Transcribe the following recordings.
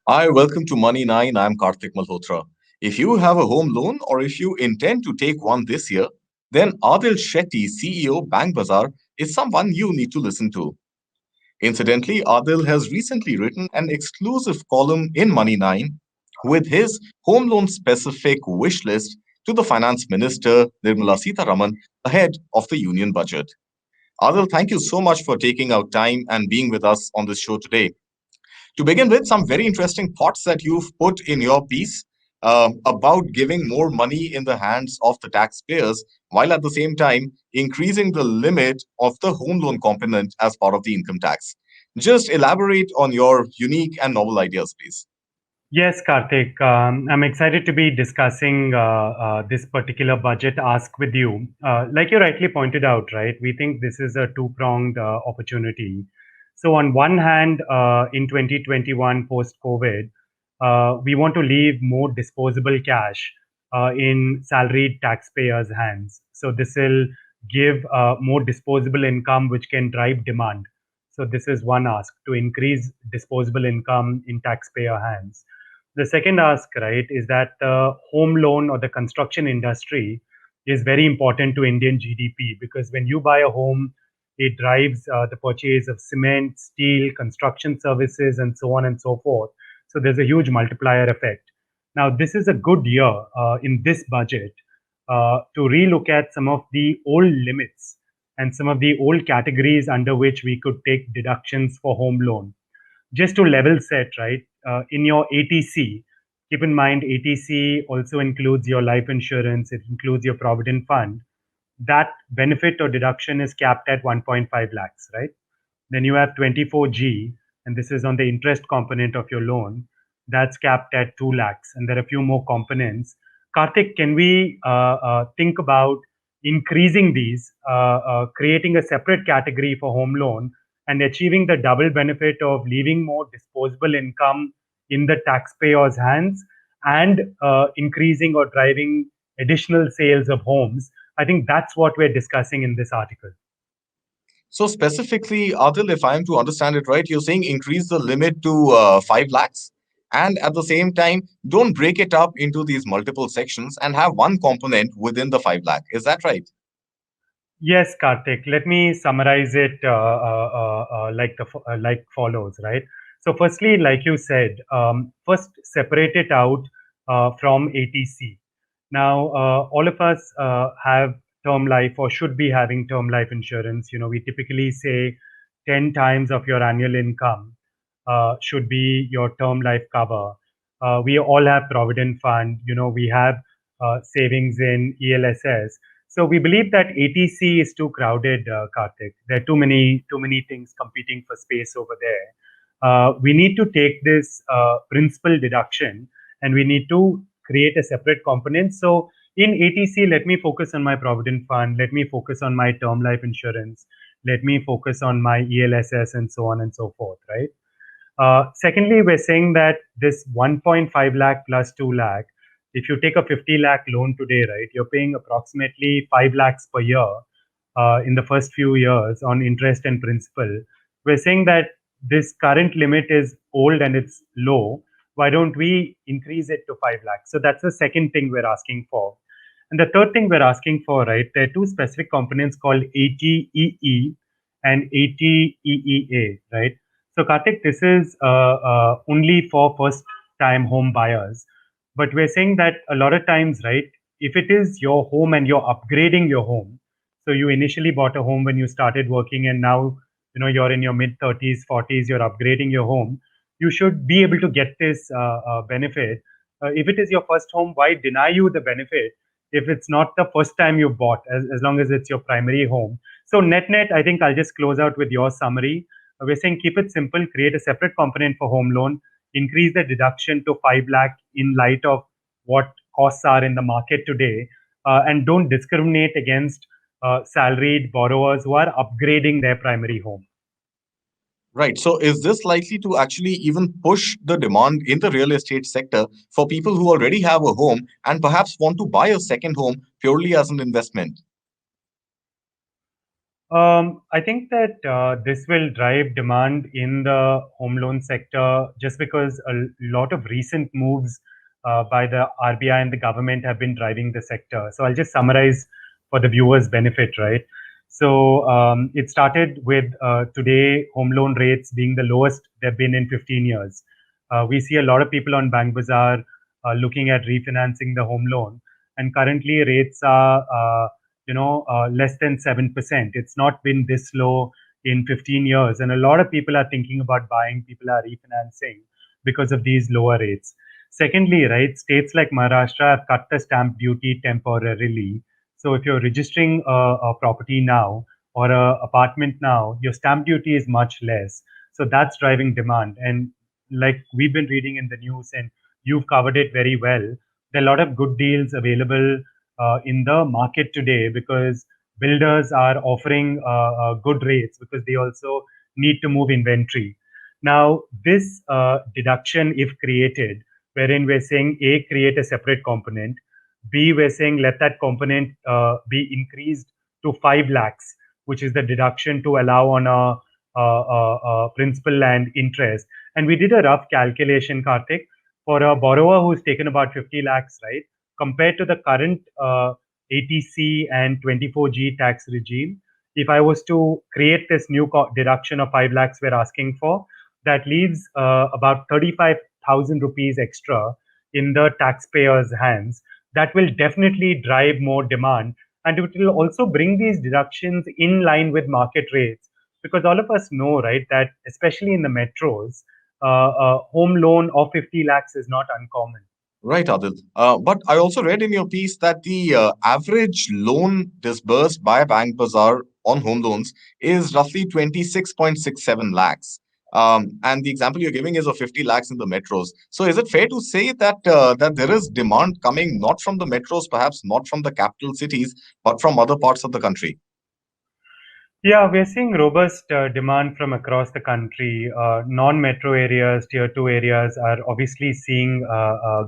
Hi, welcome to Money 9. I'm Kartik Malhotra. If you have a home loan or if you intend to take one this year, then Adhil Shetty, CEO Bank Bazaar, is someone you need to listen to. Incidentally, Adil has recently written an exclusive column in Money 9 with his home loan specific wish list to the Finance Minister Nirmala Sitharaman ahead of the Union budget. Adil, thank you so much for taking out time and being with us on this show today. To begin with, some very interesting thoughts that you've put in your piece about giving more money in the hands of the taxpayers while at the same time increasing the limit of the home loan component as part of the income tax. Just elaborate on your unique and novel ideas, please. Yes, Karthik. I'm excited to be discussing this particular budget ask with you. Like you rightly pointed out, right? We think this is a two-pronged opportunity. So, on one hand, in 2021, post-COVID, we want to leave more disposable cash in salaried taxpayers' hands. So, this will give more disposable income, which can drive demand. So, this is one ask to increase disposable income in taxpayer hands. The second ask, right, is that the home loan or the construction industry is very important to Indian GDP because when you buy a home, it drives the purchase of cement, steel, construction services, and so on and so forth. So there's a huge multiplier effect. Now, this is a good year in this budget to relook at some of the old limits and some of the old categories under which we could take deductions for home loan. Just to level set, right? In your ATC, keep in mind ATC also includes your life insurance, it includes your provident fund. That benefit or deduction is capped at 1.5 lakhs, right? Then you have 24G, and this is on the interest component of your loan. That's capped at 2 lakhs, and there are a few more components. Karthik, can we think about increasing these, creating a separate category for home loan, and achieving the double benefit of leaving more disposable income in the taxpayer's hands and increasing or driving additional sales of homes? I think that's what we're discussing in this article. So, specifically, Adil, if I am to understand it right, you're saying increase the limit to 5 lakhs and at the same time, don't break it up into these multiple sections and have one component within the 5 lakh. Is that right? Yes, Karthik. Let me summarize it like follows, right? So, firstly, like you said, first separate it out from ATC. Now, all of us have term life or should be having term life insurance. You know, we typically say 10 times of your annual income should be your term life cover. We all have provident fund. You know, we have savings in ELSS. So we believe that ATC is too crowded, Karthik. There are too many things competing for space over there. We need to take this principal deduction and we need to create a separate component. So in ATC, let me focus on my provident fund. Let me focus on my term life insurance. Let me focus on my ELSS and so on and so forth, right? Secondly, we're saying that this 1.5 lakh plus 2 lakh, if you take a 50 lakh loan today, right, you're paying approximately 5 lakhs per year in the first few years on interest and principal. We're saying that this current limit is old and it's low. Why don't we increase it to 5 lakhs? So that's the second thing we're asking for. And the third thing we're asking for, right, there are two specific components called ATEE and ATEEA, right? So, Karthik, this is only for first time home buyers. But we're saying that a lot of times, right, if it is your home and you're upgrading your home, so you initially bought a home when you started working and now, you know, you're in your mid 30s, 40s, you're upgrading your home, you should be able to get this benefit. If it is your first home, why deny you the benefit if it's not the first time you bought, as long as it's your primary home? So, net net, I think I'll just close out with your summary. We're saying keep it simple, create a separate component for home loan, increase the deduction to 5 lakh in light of what costs are in the market today, and don't discriminate against salaried borrowers who are upgrading their primary home. Right. So is this likely to actually even push the demand in the real estate sector for people who already have a home and perhaps want to buy a second home purely as an investment? I think that this will drive demand in the home loan sector just because a lot of recent moves by the RBI and the government have been driving the sector. So I'll just summarize for the viewers' benefit, right? So it started with today home loan rates being the lowest they've been in 15 years. We see a lot of people on Bank Bazaar looking at refinancing the home loan, and currently rates are less than 7%. It's not been this low in 15 years, and a lot of people are thinking about buying. People are refinancing because of these lower rates. Secondly, right, states like Maharashtra have cut the stamp duty temporarily. So if you're registering a property now or a apartment now, your stamp duty is much less. So that's driving demand. And like we've been reading in the news, and you've covered it very well, there are a lot of good deals available in the market today because builders are offering good rates because they also need to move inventory. Now, this deduction, if created, wherein we're saying A, create a separate component, B, we're saying let that component be increased to 5 lakhs, which is the deduction to allow on a principal and interest. And we did a rough calculation, Kartik, for a borrower who's taken about 50 lakhs, right? Compared to the current 80C and 24G tax regime, if I was to create this new deduction of 5 lakhs we're asking for, that leaves about 35,000 rupees extra in the taxpayer's hands. That will definitely drive more demand, and it will also bring these deductions in line with market rates, because all of us know, right, that especially in the metros, a home loan of 50 lakhs is not uncommon. Right, Adil. But I also read in your piece that the average loan disbursed by Bank Bazaar on home loans is roughly 26.67 lakhs. And the example you're giving is of 50 lakhs in the metros. So is it fair to say that that there is demand coming not from the metros, perhaps not from the capital cities, but from other parts of the country? Yeah, we're seeing robust demand from across the country. Non-metro areas, tier two areas are obviously seeing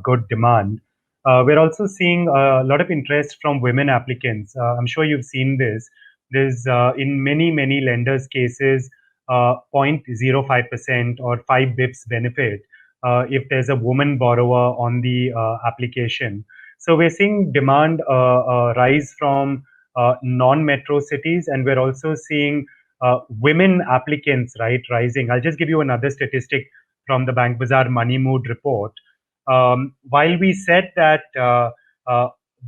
good demand. We're also seeing a lot of interest from women applicants. I'm sure you've seen this. There's in many lenders' cases 0.05% or 5 bips benefit if there's a woman borrower on the application. So we're seeing demand rise from non-metro cities, and we're also seeing women applicants, right, rising. I'll just give you another statistic from the Bank Bazaar Money Mood report. While we said that uh,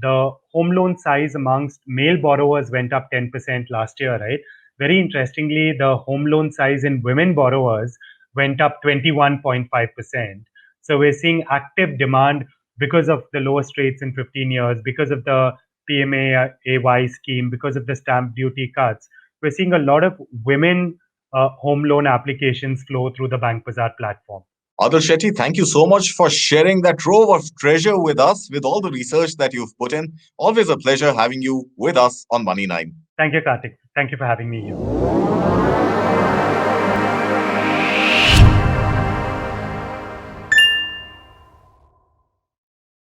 the home loan size amongst male borrowers went up 10% last year, right? Very interestingly, the home loan size in women borrowers went up 21.5%. So we're seeing active demand because of the lowest rates in 15 years, because of the PMAY scheme, because of the stamp duty cuts. We're seeing a lot of women home loan applications flow through the Bank Bazaar platform. Adil Shetty, thank you so much for sharing that trove of treasure with us, with all the research that you've put in. Always a pleasure having you with us on Money 9. Thank you, Kartik. Thank you for having me here.